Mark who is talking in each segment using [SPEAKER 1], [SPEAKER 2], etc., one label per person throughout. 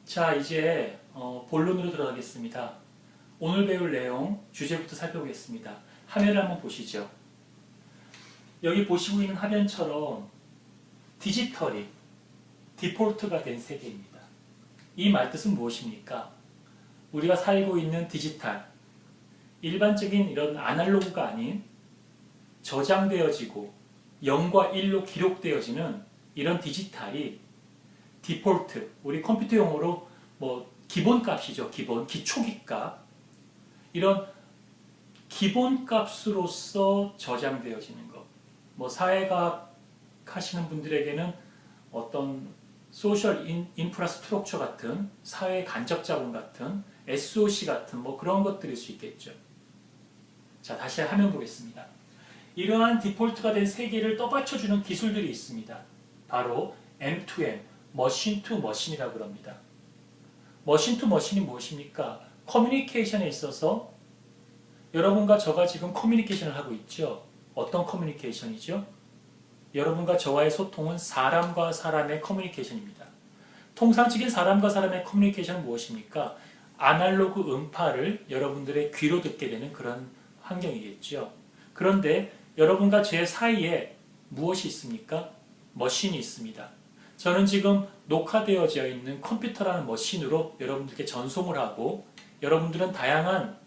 [SPEAKER 1] 자, 이제 본론으로 들어가겠습니다. 오늘 배울 내용 주제부터 살펴보겠습니다. 화면을 한번 보시죠. 여기 보시고 있는 화면처럼 디지털이 디폴트가 된 세계입니다. 이 말뜻은 무엇입니까? 우리가 살고 있는 디지털, 일반적인 이런 아날로그가 아닌 저장되어지고 0과 1로 기록되어지는 이런 디지털이 디폴트, 우리 컴퓨터 용어로 기본값이죠. 기초기값. 이런 기본값으로서 저장되어지는 것. 사회과학 하시는 분들에게는 어떤 소셜 인프라스트럭처 같은 사회 간접 자본 같은 SOC 같은 그런 것들일 수 있겠죠. 자, 다시 화면 보겠습니다. 이러한 디폴트가 된 세계를 떠받쳐주는 기술들이 있습니다. 바로 M2M, 머신 투 머신이라고 합니다. 머신 투 머신이 무엇입니까? 커뮤니케이션에 있어서 여러분과 저가 지금 커뮤니케이션을 하고 있죠. 어떤 커뮤니케이션이죠? 여러분과 저와의 소통은 사람과 사람의 커뮤니케이션입니다. 통상적인 사람과 사람의 커뮤니케이션은 무엇입니까? 아날로그 음파를 여러분들의 귀로 듣게 되는 그런 환경이겠죠. 그런데 여러분과 제 사이에 무엇이 있습니까? 머신이 있습니다. 저는 지금 녹화되어져 있는 컴퓨터라는 머신으로 여러분들께 전송을 하고, 여러분들은 다양한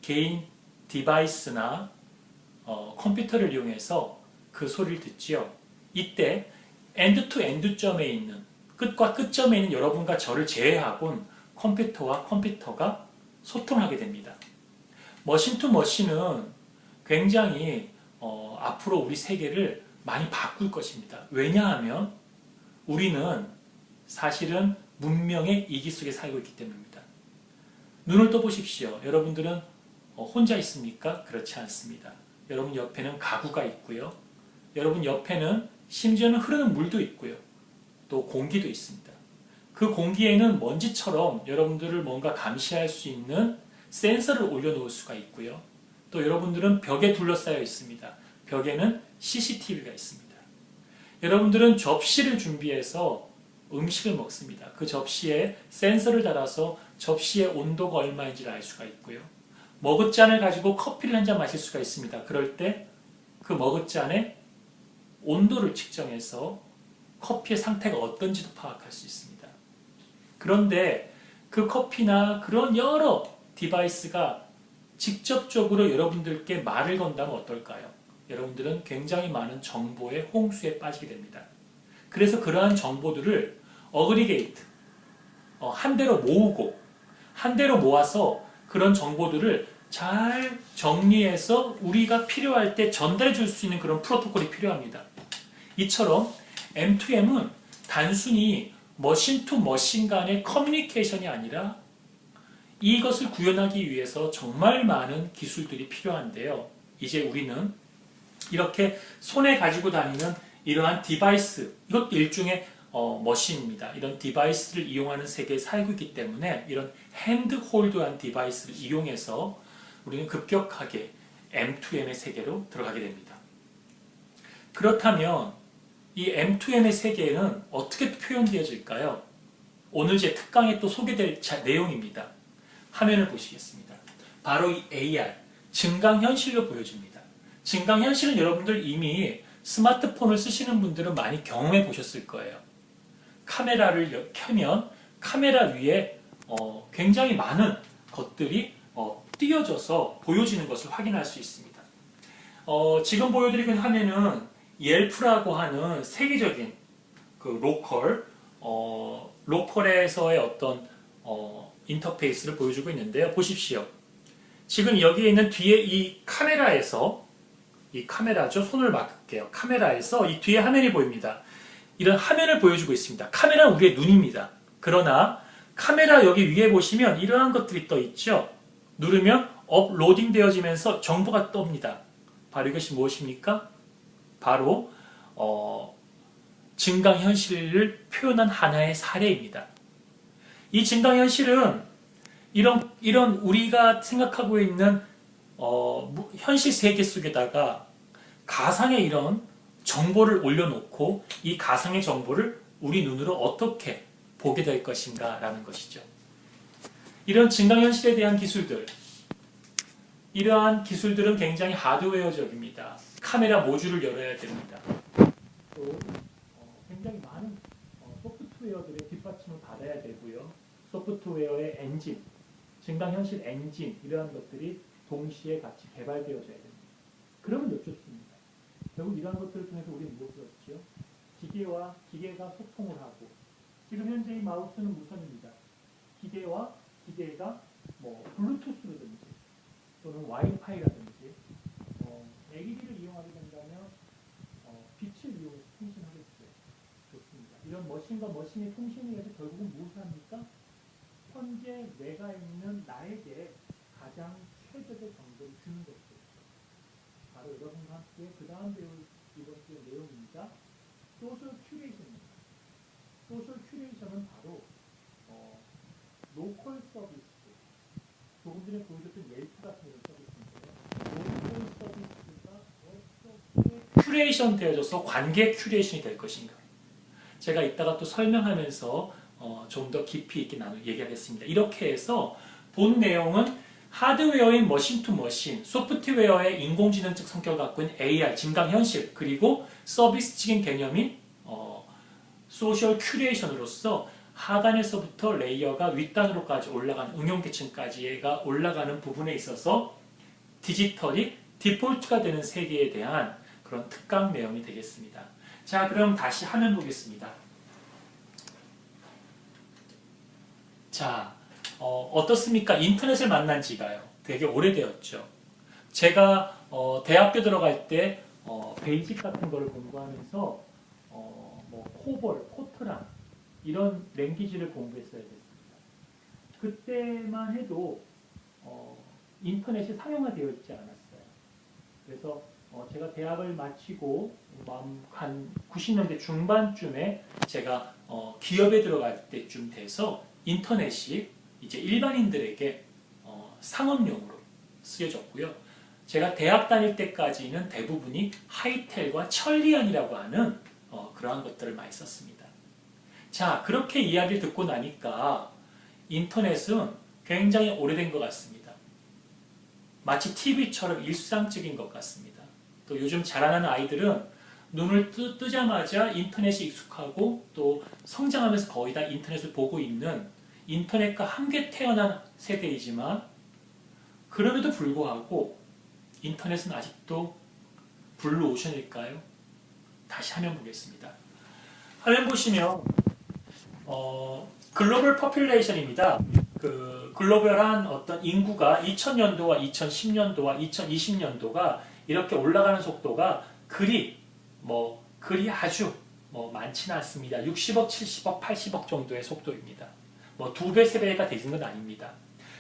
[SPEAKER 1] 개인 디바이스나 컴퓨터를 이용해서 그 소리를 듣지요. 이때 엔드 투 엔드점에 있는, 끝과 끝점에 있는 여러분과 저를 제외하고는 컴퓨터와 컴퓨터가 소통하게 됩니다. 머신 투 머신은 굉장히 앞으로 우리 세계를 많이 바꿀 것입니다. 왜냐하면 우리는 사실은 문명의 이기 속에 살고 있기 때문입니다. 눈을 떠보십시오. 여러분들은 혼자 있습니까? 그렇지 않습니다. 여러분 옆에는 가구가 있고요. 여러분 옆에는 심지어는 흐르는 물도 있고요. 또 공기도 있습니다. 그 공기에는 먼지처럼 여러분들을 뭔가 감시할 수 있는 센서를 올려놓을 수가 있고요. 또 여러분들은 벽에 둘러싸여 있습니다. 벽에는 CCTV가 있습니다. 여러분들은 접시를 준비해서 음식을 먹습니다. 그 접시에 센서를 달아서 접시의 온도가 얼마인지를 알 수가 있고요. 머그잔을 가지고 커피를 한 잔 마실 수가 있습니다. 그럴 때 그 머그잔의 온도를 측정해서 커피의 상태가 어떤지도 파악할 수 있습니다. 그런데 그 커피나 그런 여러 디바이스가 직접적으로 여러분들께 말을 건다면 어떨까요? 여러분들은 굉장히 많은 정보의 홍수에 빠지게 됩니다. 그래서 그러한 정보들을 어그리게이트, 한 대로 모으고, 한 대로 모아서 그런 정보들을 잘 정리해서 우리가 필요할 때 전달해 줄 수 있는 그런 프로토콜이 필요합니다. 이처럼 M2M은 단순히 머신 투 머신 간의 커뮤니케이션이 아니라 이것을 구현하기 위해서 정말 많은 기술들이 필요한데요. 이제 우리는 이렇게 손에 가지고 다니는 이러한 디바이스, 이것도 일종의 머신입니다. 이런 디바이스를 이용하는 세계에 살고 있기 때문에 이런 핸드홀드한 디바이스를 이용해서 우리는 급격하게 M2M의 세계로 들어가게 됩니다. 그렇다면 이 M2M의 세계는 어떻게 표현되어질까요? 오늘 제 특강에 또 소개될 내용입니다. 화면을 보시겠습니다. 바로 이 AR, 증강현실로 보여줍니다. 증강현실은 여러분들 이미 스마트폰을 쓰시는 분들은 많이 경험해 보셨을 거예요. 카메라를 켜면 카메라 위에 굉장히 많은 것들이 띄어져서 보여지는 것을 확인할 수 있습니다. 지금 보여드리고 있는 화면은 옐프라고 하는 세계적인 그 로컬에서의 어떤 인터페이스를 보여주고 있는데요. 보십시오. 지금 여기에 있는 뒤에 이 카메라죠. 손을 맡길게요. 카메라에서 이 뒤에 화면이 보입니다. 이런 화면을 보여주고 있습니다. 카메라는 우리의 눈입니다. 그러나 카메라 여기 위에 보시면 이러한 것들이 떠 있죠. 누르면 업로딩 되어지면서 정보가 뜹니다. 바로 이것이 무엇입니까? 바로 증강현실을 표현한 하나의 사례입니다. 이 증강현실은 이런 우리가 생각하고 있는 현실 세계 속에다가 가상의 이런 정보를 올려놓고 이 가상의 정보를 우리 눈으로 어떻게 보게 될 것인가 라는 것이죠. 이런 증강현실에 대한 기술들, 이러한 기술들은 굉장히 하드웨어적입니다. 카메라 모듈을 열어야 됩니다. 또 굉장히 많은 소프트웨어들의 뒷받침을 받아야 되고요. 소프트웨어의 엔진, 증강현실 엔진 이러한 것들이 동시에 같이 개발되어져야 됩니다. 그러면 여쭙습니다. 결국 이러한 것들을 통해서 우리는 무엇을 얻죠? 기계가 소통을 하고, 지금 현재 이 마우스는 무선입니다. 기계와 기계가 블루투스라든지 또는 와이파이라든지 AED를 이용하게 된다면 빛을 이용해서 통신하겠죠. 좋습니다. 이런 머신과 머신의 통신에 의해서 결국은 무엇을 합니까? 현재 내가 있는 나에게 가장 최적의 정보를 주는 것이죠. 바로 여러분과 함께 그 다음 배울 이번 주의 내용입니다. 소셜 큐레이션입니다. 소셜 큐레이션은 바로 로컬 서비스, 조금 전에 보여줬던 옐프 같은 이런 서비스인데요. 로컬 서비스가 어떻게 큐레이션 되어져서 관계 큐레이션이 될 것인가. 제가 이따가 또 설명하면서 좀 더 깊이 있게 얘기하겠습니다. 이렇게 해서 본 내용은 하드웨어인 머신 투 머신, 소프트웨어의 인공지능적 성격을 갖고 있는 AR, 증강현실, 그리고 서비스적인 개념인 소셜 큐레이션으로서 하단에서부터 레이어가 윗단으로까지 올라가는 응용계층까지가 올라가는 부분에 있어서 디지털이 디폴트가 되는 세계에 대한 그런 특강 내용이 되겠습니다. 자, 그럼 다시 화면 보겠습니다. 자, 어떻습니까? 인터넷을 만난 지가요. 되게 오래되었죠. 제가 대학교 들어갈 때 베이직 같은 거를 공부하면서 코볼, 포트란 이런 랭귀지를 공부했어야 됐습니다. 그때만 해도 인터넷이 상용화되어 있지 않았어요. 그래서 제가 대학을 마치고 한 90년대 중반쯤에 제가 기업에 들어갈 때쯤 돼서 인터넷이 이제 일반인들에게 상업용으로 쓰여졌고요. 제가 대학 다닐 때까지는 대부분이 하이텔과 천리안이라고 하는 그러한 것들을 많이 썼습니다. 자, 그렇게 이야기를 듣고 나니까 인터넷은 굉장히 오래된 것 같습니다. 마치 TV처럼 일상적인 것 같습니다. 또 요즘 자라나는 아이들은 눈을 뜨자마자 인터넷이 익숙하고 또 성장하면서 거의 다 인터넷을 보고 있는 인터넷과 함께 태어난 세대이지만 그럼에도 불구하고 인터넷은 아직도 블루오션일까요? 다시 화면 보겠습니다. 화면 보시면 글로벌 포퓰레이션입니다. 그 글로벌한 어떤 인구가 2000년도와 2010년도와 2020년도가 이렇게 올라가는 속도가 그리 아주 많지는 않습니다. 60억, 70억, 80억 정도의 속도입니다. 2배, 3배가 되는 건 아닙니다.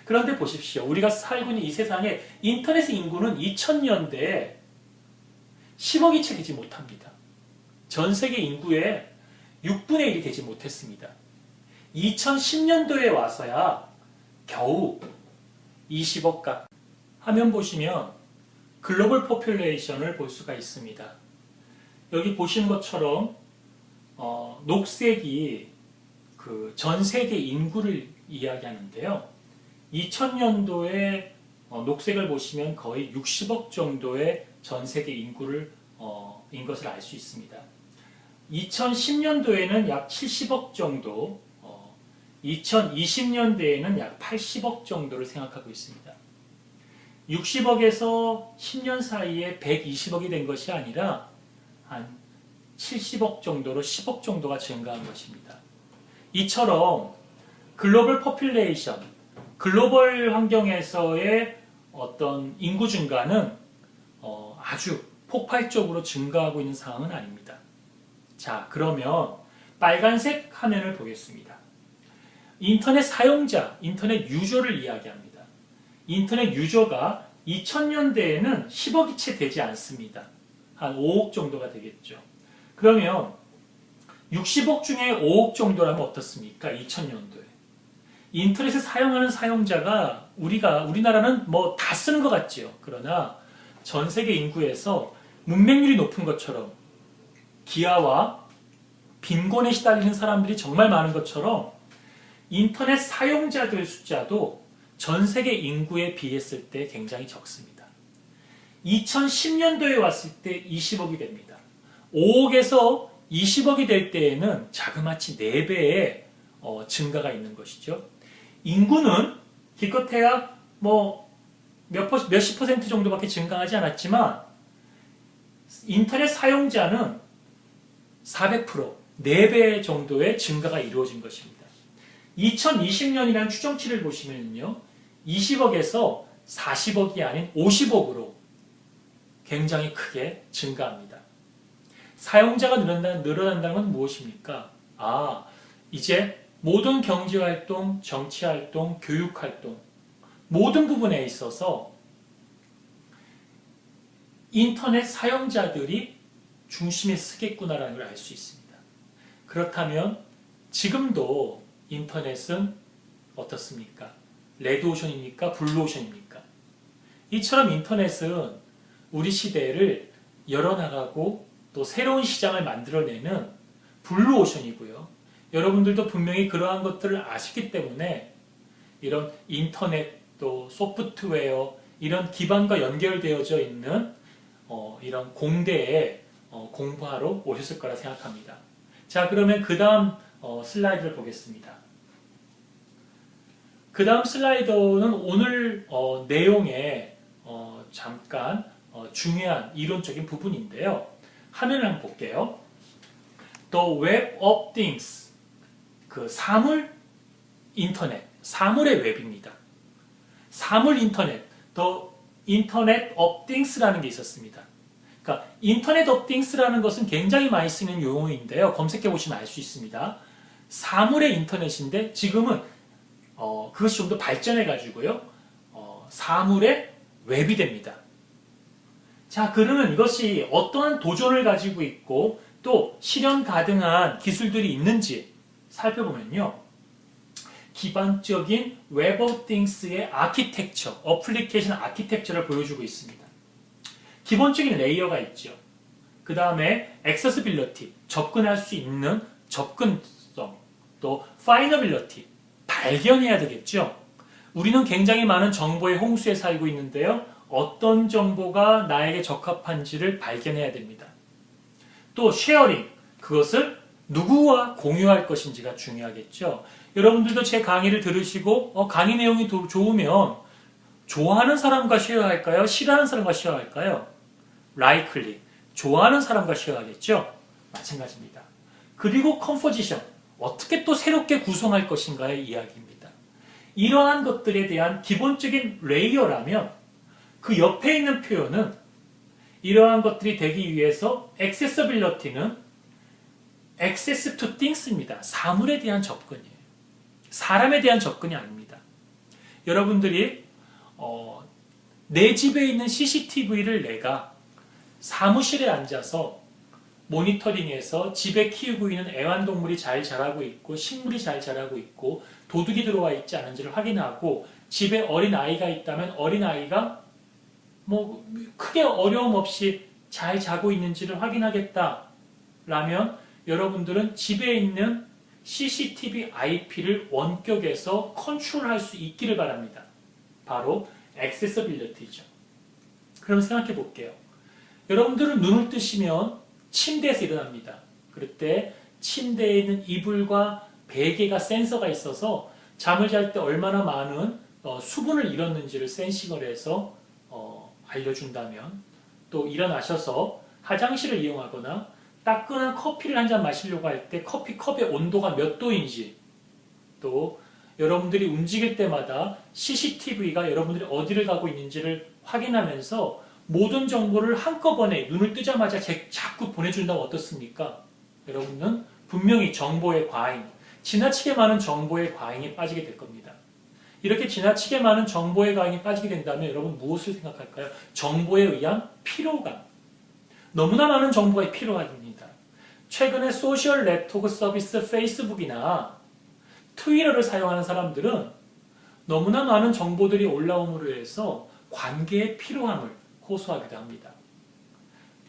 [SPEAKER 1] 그런데 보십시오. 우리가 살고 있는 이 세상에 인터넷의 인구는 2000년대에 10억이 채 되지 못합니다. 전 세계 인구의 6분의 1이 되지 못했습니다. 2010년도에 와서야 겨우 20억 각. 화면 보시면 글로벌 포퓰레이션을 볼 수가 있습니다. 여기 보시는 것처럼 녹색이 그 전 세계 인구를 이야기하는데요. 2000년도에 녹색을 보시면 거의 60억 정도의 전 세계 인구를 인 것을 알 수 있습니다. 2010년도에는 약 70억 정도, 2020년대에는 약 80억 정도를 생각하고 있습니다. 60억에서 10년 사이에 120억이 된 것이 아니라 한 70억 정도로 10억 정도가 증가한 것입니다. 이처럼 글로벌 포퓰레이션, 글로벌 환경에서의 어떤 인구 증가는 아주 폭발적으로 증가하고 있는 상황은 아닙니다. 자, 그러면 빨간색 화면을 보겠습니다. 인터넷 사용자, 인터넷 유저를 이야기합니다. 인터넷 유저가 2000년대에는 10억이 채 되지 않습니다. 한 5억 정도가 되겠죠. 그러면 60억 중에 5억 정도라면 어떻습니까? 2000년도에. 인터넷을 사용하는 사용자가 우리나라는 다 쓰는 것 같지요. 그러나 전 세계 인구에서 문맹률이 높은 것처럼 기아와 빈곤에 시달리는 사람들이 정말 많은 것처럼 인터넷 사용자들 숫자도 전 세계 인구에 비했을 때 굉장히 적습니다. 2010년도에 왔을 때 20억이 됩니다. 5억에서 20억이 될 때에는 자그마치 4배의 증가가 있는 것이죠. 인구는 기껏해야 몇십 퍼센트 정도밖에 증가하지 않았지만 인터넷 사용자는 400%, 4배 정도의 증가가 이루어진 것입니다. 2020년이라는 추정치를 보시면요, 20억에서 40억이 아닌 50억으로 굉장히 크게 증가합니다. 사용자가 늘어난다는 건 무엇입니까? 이제 모든 경제활동, 정치활동, 교육활동 모든 부분에 있어서 인터넷 사용자들이 중심에 서겠구나라는 걸 알 수 있습니다. 그렇다면 지금도 인터넷은 어떻습니까? 레드오션입니까? 블루오션입니까? 이처럼 인터넷은 우리 시대를 열어나가고 또 새로운 시장을 만들어내는 블루오션이고요. 여러분들도 분명히 그러한 것들을 아시기 때문에 이런 인터넷 또 소프트웨어 이런 기반과 연결되어져 있는 이런 공대에 공부하러 오셨을 거라 생각합니다. 자, 그러면 그 다음 슬라이드를 보겠습니다. 그 다음 슬라이드는 오늘 내용의 잠깐 중요한 이론적인 부분인데요. 화면을 한번 볼게요. The Web of Things, 그 사물 인터넷, 사물의 웹입니다. 사물 인터넷, The Internet of Things라는 게 있었습니다. 그러니까 Internet of Things라는 것은 굉장히 많이 쓰는 용어인데요. 검색해 보시면 알 수 있습니다. 사물의 인터넷인데 지금은 그것이 좀 더 발전해 가지고요. 사물의 웹이 됩니다. 자, 그러면 이것이 어떠한 도전을 가지고 있고 또 실현 가능한 기술들이 있는지 살펴보면요. 기본적인 Web of Things의 아키텍처, 어플리케이션 아키텍처를 보여주고 있습니다. 기본적인 레이어가 있죠. 그 다음에 액세서빌리티, 접근할 수 있는 접근성, 또 파이너빌리티, 발견해야 되겠죠. 우리는 굉장히 많은 정보의 홍수에 살고 있는데요. 어떤 정보가 나에게 적합한지를 발견해야 됩니다. 또 쉐어링, 그것을 누구와 공유할 것인지가 중요하겠죠. 여러분들도 제 강의를 들으시고 강의 내용이 좋으면 좋아하는 사람과 쉐어할까요? 싫어하는 사람과 쉐어할까요? likely, 좋아하는 사람과 쉐어하겠죠. 마찬가지입니다. 그리고 컴포지션, 어떻게 또 새롭게 구성할 것인가의 이야기입니다. 이러한 것들에 대한 기본적인 레이어라면 그 옆에 있는 표현은 이러한 것들이 되기 위해서 accessibility는 access to things입니다. 사물에 대한 접근이에요. 사람에 대한 접근이 아닙니다. 여러분들이 내 집에 있는 CCTV를 내가 사무실에 앉아서 모니터링해서 집에 키우고 있는 애완동물이 잘 자라고 있고 식물이 잘 자라고 있고 도둑이 들어와 있지 않은지를 확인하고 집에 어린아이가 있다면 어린아이가 크게 어려움 없이 잘 자고 있는지를 확인하겠다라면 여러분들은 집에 있는 CCTV IP를 원격에서 컨트롤할 수 있기를 바랍니다. 바로 액세서빌리티죠. 그럼 생각해 볼게요. 여러분들은 눈을 뜨시면 침대에서 일어납니다. 그럴 때 침대에 있는 이불과 베개가 센서가 있어서 잠을 잘 때 얼마나 많은 수분을 잃었는지를 센싱을 해서 알려준다면, 또 일어나셔서 화장실을 이용하거나 따끈한 커피를 한 잔 마시려고 할 때 커피컵의 온도가 몇 도인지, 또 여러분들이 움직일 때마다 CCTV가 여러분들이 어디를 가고 있는지를 확인하면서 모든 정보를 한꺼번에 눈을 뜨자마자 자꾸 보내준다면 어떻습니까? 여러분은 분명히 정보의 과잉, 지나치게 많은 정보의 과잉에 빠지게 될 겁니다. 이렇게 지나치게 많은 정보의 과잉에 빠지게 된다면 여러분 무엇을 생각할까요? 정보에 의한 피로감. 너무나 많은 정보가 필요합니다. 최근에 소셜 네트워크 서비스 페이스북이나 트위터를 사용하는 사람들은 너무나 많은 정보들이 올라옴으로 해서 관계의 필요함을 호소하기도 합니다.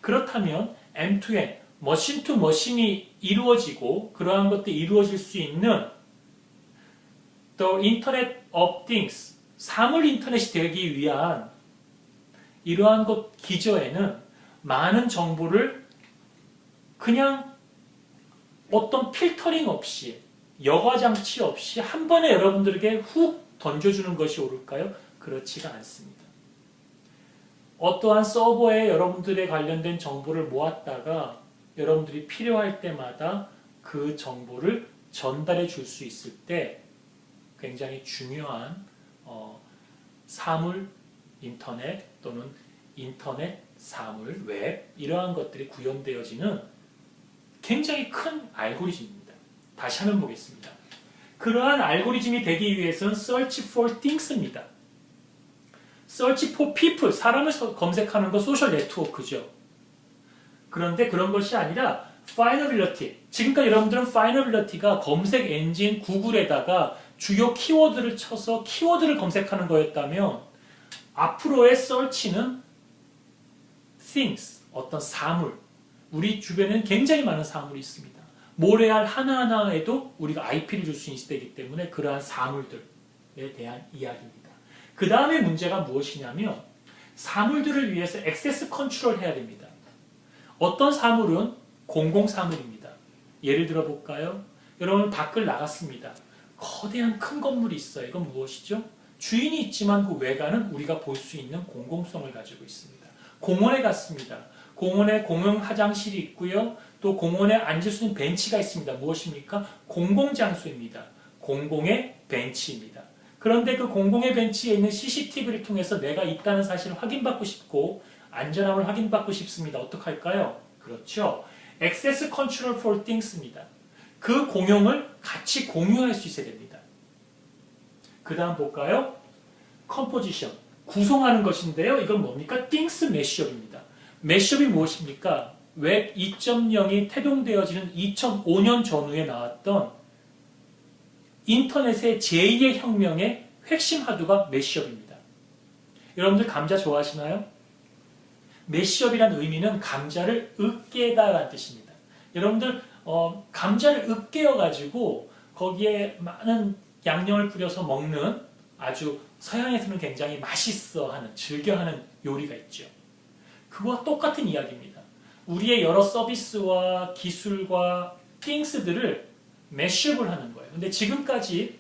[SPEAKER 1] 그렇다면 M2M, 머신 투 머신이 이루어지고 그러한 것들이 이루어질 수 있는 The Internet of Things, 사물 인터넷이 되기 위한 이러한 것 기저에는 많은 정보를 그냥 어떤 필터링 없이 여과장치 없이 한 번에 여러분들에게 훅 던져주는 것이 옳을까요? 그렇지가 않습니다. 어떠한 서버에 여러분들의 관련된 정보를 모았다가 여러분들이 필요할 때마다 그 정보를 전달해 줄 수 있을 때 굉장히 중요한 사물 인터넷 또는 인터넷 사물 웹 이러한 것들이 구현되어지는 굉장히 큰 알고리즘입니다. 다시 한번 보겠습니다. 그러한 알고리즘이 되기 위해서는 Search for Things입니다. Search for People, 사람을 검색하는 거 소셜 네트워크죠. 그런데 그런 것이 아니라 Findability, 지금까지 여러분들은 Findability가 검색 엔진 구글에다가 주요 키워드를 쳐서 키워드를 검색하는 거였다면 앞으로의 Search는 Things, 어떤 사물, 우리 주변에는 굉장히 많은 사물이 있습니다. 모래알 하나하나에도 우리가 IP를 줄 수 있기 때문에 그러한 사물들에 대한 이야기입니다. 그 다음에 문제가 무엇이냐면 사물들을 위해서 액세스 컨트롤 해야 됩니다. 어떤 사물은 공공사물입니다. 예를 들어 볼까요? 여러분 밖을 나갔습니다. 거대한 큰 건물이 있어요. 이건 무엇이죠? 주인이 있지만 그 외관은 우리가 볼 수 있는 공공성을 가지고 있습니다. 공원에 갔습니다. 공원에 공용 화장실이 있고요. 또 공원에 앉을 수 있는 벤치가 있습니다. 무엇입니까? 공공장소입니다. 공공의 벤치입니다. 그런데 그 공공의 벤치에 있는 CCTV를 통해서 내가 있다는 사실을 확인받고 싶고 안전함을 확인받고 싶습니다. 어떻게 할까요? 그렇죠. Access Control for Things입니다. 그 공용을 같이 공유할 수 있어야 됩니다. 그 다음 볼까요? Composition, 구성하는 것인데요. 이건 뭡니까? Things Mashup입니다. Mashup이 무엇입니까? 웹 2.0이 태동되어지는 2005년 전후에 나왔던 인터넷의 제2의 혁명의 핵심 하드가 Mashup입니다. 여러분들 감자 좋아하시나요? Mashup이란 의미는 감자를 으깨다라는 뜻입니다. 여러분들 감자를 으깨어가지고 거기에 많은 양념을 뿌려서 먹는 아주 서양에서는 굉장히 맛있어하는, 즐겨하는 요리가 있죠. 그와 똑같은 이야기입니다. 우리의 여러 서비스와 기술과 things들을 매시업을 하는 거예요. 근데 지금까지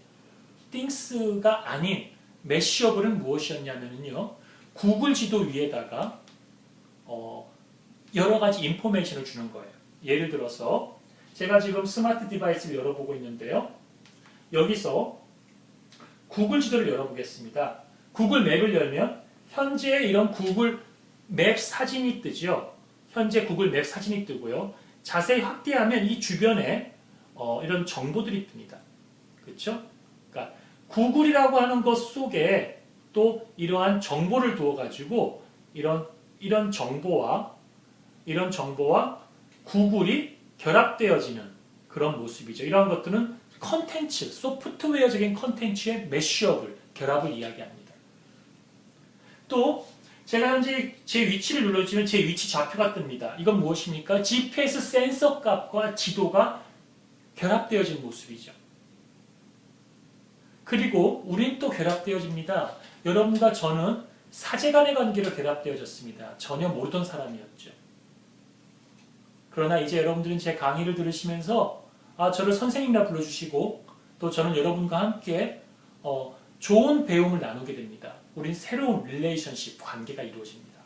[SPEAKER 1] things가 아닌 매시업은 무엇이었냐면요. 구글 지도 위에다가 여러 가지 인포메이션을 주는 거예요. 예를 들어서 제가 지금 스마트 디바이스를 열어보고 있는데요. 여기서 구글 지도를 열어보겠습니다. 구글 맵을 열면 현재 이런 구글 맵 사진이 뜨죠. 현재 구글 맵 사진이 뜨고요. 자세히 확대하면 이 주변에 이런 정보들이 뜹니다. 그렇죠? 그러니까 구글이라고 하는 것 속에 또 이러한 정보를 두어가지고 이런 정보와 구글이 결합되어지는 그런 모습이죠. 이러한 것들은 컨텐츠, 소프트웨어적인 컨텐츠의 매시업을, 결합을 이야기합니다. 또 제가 현재 제 위치를 눌러주면 제 위치 좌표가 뜹니다. 이건 무엇입니까? GPS 센서 값과 지도가 결합되어진 모습이죠. 그리고 우린 또 결합되어집니다. 여러분과 저는 사제간의 관계로 결합되어졌습니다. 전혀 모르던 사람이었죠. 그러나 이제 여러분들은 제 강의를 들으시면서 저를 선생님이라 불러주시고 또 저는 여러분과 함께 좋은 배움을 나누게 됩니다. 우린 새로운 릴레이션십, 관계가 이루어집니다.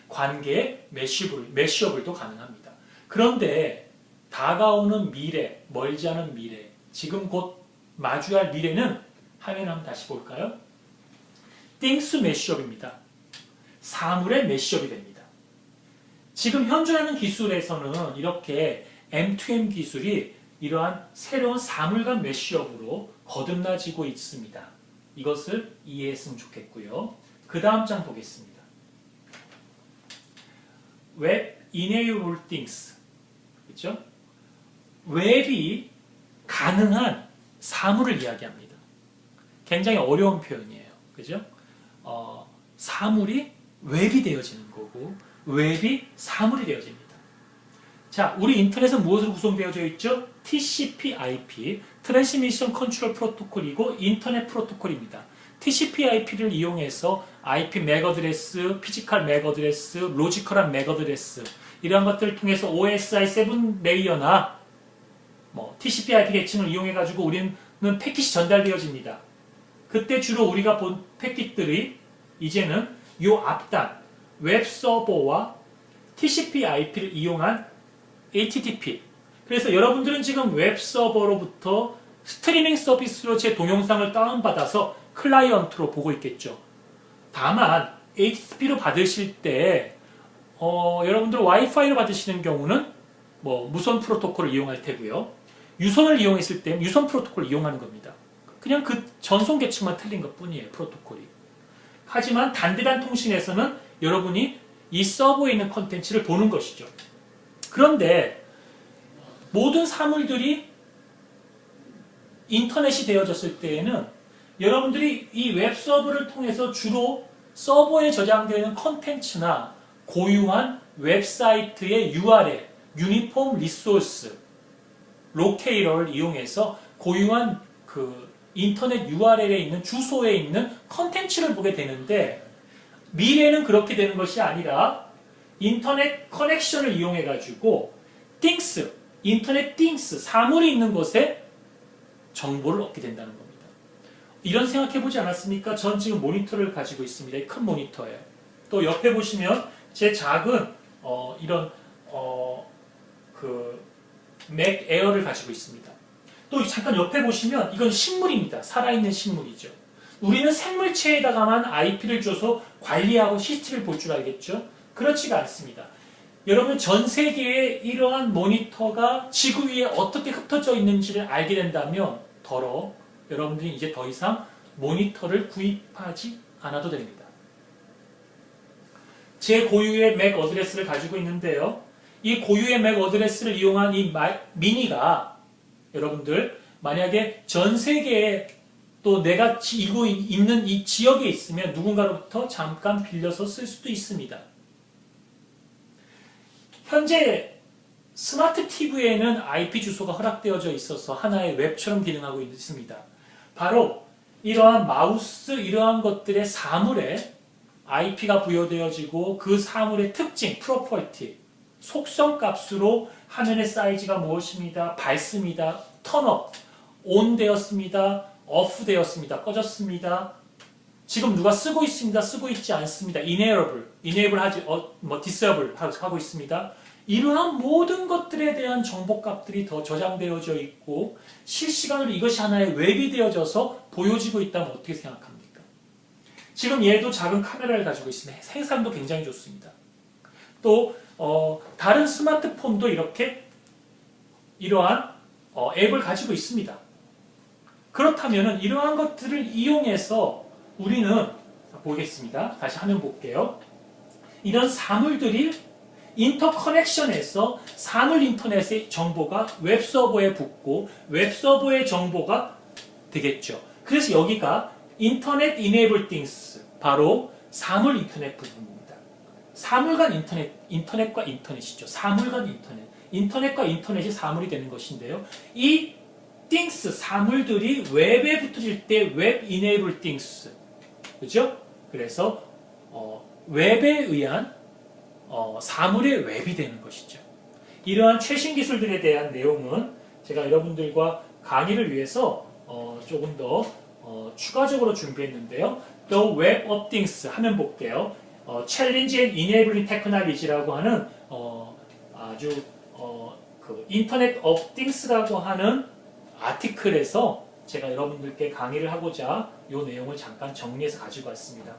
[SPEAKER 1] 관계의 매시업을도 가능합니다. 그런데 다가오는 미래, 멀지 않은 미래, 지금 곧 마주할 미래는 화면 한번 다시 볼까요? Things 매시업입니다. 사물의 매시업이 됩니다. 지금 현존하는 기술에서는 이렇게 M2M 기술이 이러한 새로운 사물간 매시업으로 거듭나지고 있습니다. 이것을 이해했으면 좋겠고요. 그 다음 장 보겠습니다. Web Enable Things. 그렇죠? 웹이 가능한 사물을 이야기합니다. 굉장히 어려운 표현이에요. 그죠? 사물이 웹이 되어지는 거고 웹이 사물이 되어집니다. 자, 우리 인터넷은 무엇으로 구성되어져 있죠? TCP/IP, 트랜스미션 컨트롤 프로토콜이고 인터넷 프로토콜입니다. TCP/IP를 이용해서 IP 맥 어드레스, 피지컬 맥 어드레스, 로지컬한 맥 어드레스 이런 것들을 통해서 OSI 7레이어나 TCP/IP 계층을 이용해 가지고 우리는 패킷이 전달되어집니다. 그때 주로 우리가 본 패킷들이 이제는 요 앞단 웹 서버와 TCP/IP를 이용한 HTTP. 그래서 여러분들은 지금 웹 서버로부터 스트리밍 서비스로 제 동영상을 다운받아서 클라이언트로 보고 있겠죠. 다만 HTTP로 받으실 때 여러분들 와이파이로 받으시는 경우는 무선 프로토콜을 이용할 테고요. 유선을 이용했을 때 유선 프로토콜을 이용하는 겁니다. 그냥 그 전송 계층만 틀린 것 뿐이에요. 프로토콜이. 하지만 단대단 통신에서는 여러분이 이 서버에 있는 컨텐츠를 보는 것이죠. 그런데 모든 사물들이 인터넷이 되어졌을 때에는 여러분들이 이 웹 서버를 통해서 주로 서버에 저장되는 컨텐츠나 고유한 웹사이트의 URL, 유니폼 리소스, 로케이터를 이용해서 고유한 그 인터넷 URL에 있는 주소에 있는 컨텐츠를 보게 되는데 미래는 그렇게 되는 것이 아니라 인터넷 커넥션을 이용해 가지고 things, 인터넷 things, 사물이 있는 곳에 정보를 얻게 된다는 겁니다. 이런 생각해 보지 않았습니까? 전 지금 모니터를 가지고 있습니다. 큰 모니터예요. 또 옆에 보시면 제 작은 이런 그 맥 에어를 가지고 있습니다. 또 잠깐 옆에 보시면 이건 식물입니다. 살아있는 식물이죠. 우리는 생물체에다가만 IP를 줘서 관리하고 히스토리를 볼 줄 알겠죠? 그렇지가 않습니다. 여러분 전 세계에 이러한 모니터가 지구 위에 어떻게 흩어져 있는지를 알게 된다면 여러분들이 이제 더 이상 모니터를 구입하지 않아도 됩니다. 제 고유의 맥 어드레스를 가지고 있는데요. 이 고유의 맥 어드레스를 이용한 이 미니가 여러분들 만약에 전 세계에 또 내가 지고 있는 이 지역에 있으면 누군가로부터 잠깐 빌려서 쓸 수도 있습니다. 현재 스마트 TV에는 IP 주소가 허락되어져 있어서 하나의 웹처럼 기능하고 있습니다. 바로 이러한 마우스 이러한 것들의 사물에 IP가 부여되어지고 그 사물의 특징, 프로퍼티, 속성 값으로 화면의 사이즈가 무엇입니다. 밝습니다. 턴업, 온 되었습니다. 오프 되었습니다. 꺼졌습니다. 지금 누가 쓰고 있습니다. 쓰고 있지 않습니다. enable 하지, disable 하고 있습니다. 이러한 모든 것들에 대한 정보값들이 더 저장되어져 있고 실시간으로 이것이 하나의 웹이 되어져서 보여지고 있다면 어떻게 생각합니까? 지금 얘도 작은 카메라를 가지고 있습니다. 생산도 굉장히 좋습니다. 또 다른 스마트폰도 이러한 앱을 가지고 있습니다. 그렇다면 이러한 것들을 이용해서 우리는 보겠습니다. 다시 화면 볼게요. 이런 사물들이 인터커넥션에서 사물 인터넷의 정보가 웹서버에 붙고 웹서버의 정보가 되겠죠. 그래서 여기가 인터넷 이네이블 띵스, 바로 사물 인터넷 부분입니다. 사물 간 인터넷과 인터넷이죠. 사물 간 인터넷과 인터넷이 사물이 되는 것인데요. 이 띵스, 사물들이 웹에 붙어질 때 웹 이네이블 띵스, 그죠? 그래서 웹에 의한 사물의 웹이 되는 것이죠. 이러한 최신 기술들에 대한 내용은 제가 여러분들과 강의를 위해서 조금 더 추가적으로 준비했는데요. The Web of Things 하면 볼게요. Challenge and Enabling Technology라고 하는 아주 그 인터넷 of Things라고 하는 아티클에서 제가 여러분들께 강의를 하고자 이 내용을 잠깐 정리해서 가지고 왔습니다.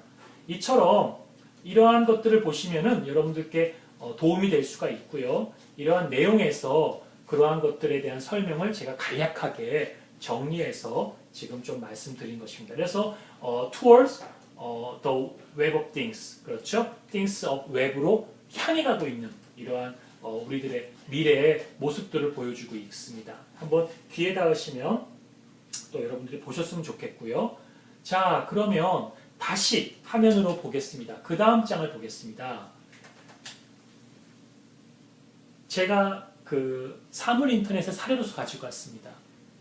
[SPEAKER 1] 이처럼 이러한 것들을 보시면은 여러분들께 도움이 될 수가 있고요. 이러한 내용에서 그러한 것들에 대한 설명을 제가 간략하게 정리해서 지금 좀 말씀드린 것입니다. 그래서 towards the web of things, 그렇죠? things of web으로 향해 가고 있는 이러한 우리들의 미래의 모습들을 보여주고 있습니다. 한번 귀에 닿으시면 또 여러분들이 보셨으면 좋겠고요. 자, 그러면 다시 화면으로 보겠습니다. 그 다음 장을 보겠습니다. 제가 그 사물 인터넷의 사례로서 가지고 왔습니다.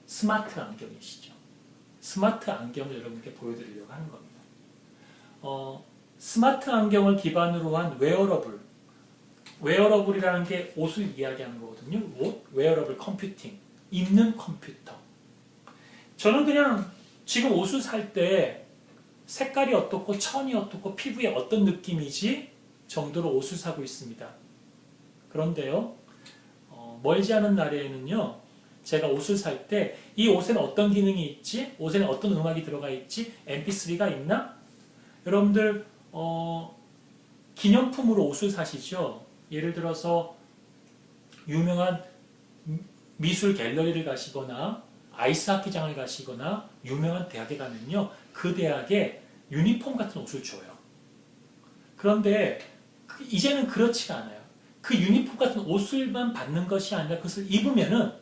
[SPEAKER 1] 스마트 안경이시죠. 스마트 안경을 여러분께 보여드리려고 하는 겁니다. 스마트 안경을 기반으로 한 웨어러블. 웨어러블이라는 게 옷을 이야기하는 거거든요. 옷, 웨어러블 컴퓨팅. 입는 컴퓨터. 저는 그냥 지금 옷을 살 때 색깔이 어떻고 천이 어떻고 피부에 어떤 느낌이지 정도로 옷을 사고 있습니다. 그런데요, 멀지 않은 날에는요, 제가 옷을 살 때 이 옷에는 어떤 기능이 있지? 옷에는 어떤 음악이 들어가 있지? MP3가 있나? 여러분들 기념품으로 옷을 사시죠? 예를 들어서 유명한 미술 갤러리를 가시거나 아이스하키장을 가시거나 유명한 대학에 가면요, 그 대학에 유니폼 같은 옷을 줘요. 그런데 이제는 그렇지가 않아요. 그 유니폼 같은 옷을만 받는 것이 아니라 그것을 입으면은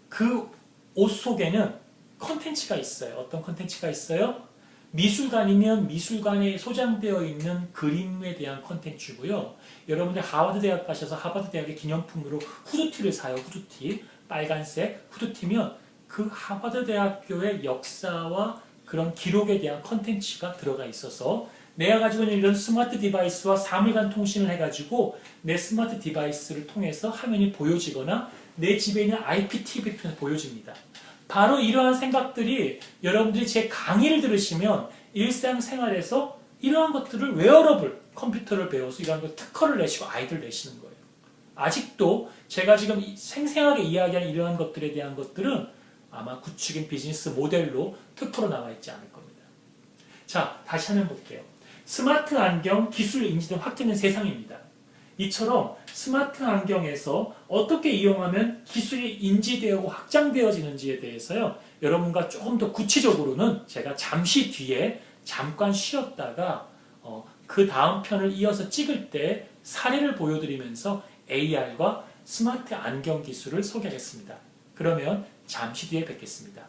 [SPEAKER 1] 그 옷 속에는 컨텐츠가 있어요. 어떤 컨텐츠가 있어요? 미술관이면 미술관에 소장되어 있는 그림에 대한 컨텐츠고요. 여러분들 하버드 대학 가셔서 하버드 대학의 기념품으로 후드티를 사요. 후드티. 빨간색 후드티면 그 하버드 대학교의 역사와 그런 기록에 대한 컨텐츠가 들어가 있어서 내가 가지고 있는 이런 스마트 디바이스와 사물간 통신을 해가지고 내 스마트 디바이스를 통해서 화면이 보여지거나 내 집에 있는 IPTV를 통해서 보여집니다. 바로 이러한 생각들이 여러분들이 제 강의를 들으시면 일상생활에서 이러한 것들을 웨어러블 컴퓨터를 배워서 이러한 걸 특허를 내시고 아이디어를 내시는 거예요. 아직도 제가 지금 생생하게 이야기한 이러한 것들에 대한 것들은 아마 구축인 비즈니스 모델로 특허로 나와 있지 않을 겁니다. 자, 다시 한번 볼게요. 스마트 안경 기술 인지도 확대된 세상입니다. 이처럼 스마트 안경에서 어떻게 이용하면 기술이 인지되고 확장되어지는지에 대해서요, 여러분과 조금 더 구체적으로는 제가 잠시 뒤에 잠깐 쉬었다가 그 다음 편을 이어서 찍을 때 사례를 보여드리면서 AR과 스마트 안경 기술을 소개하겠습니다. 그러면 잠시 뒤에 뵙겠습니다.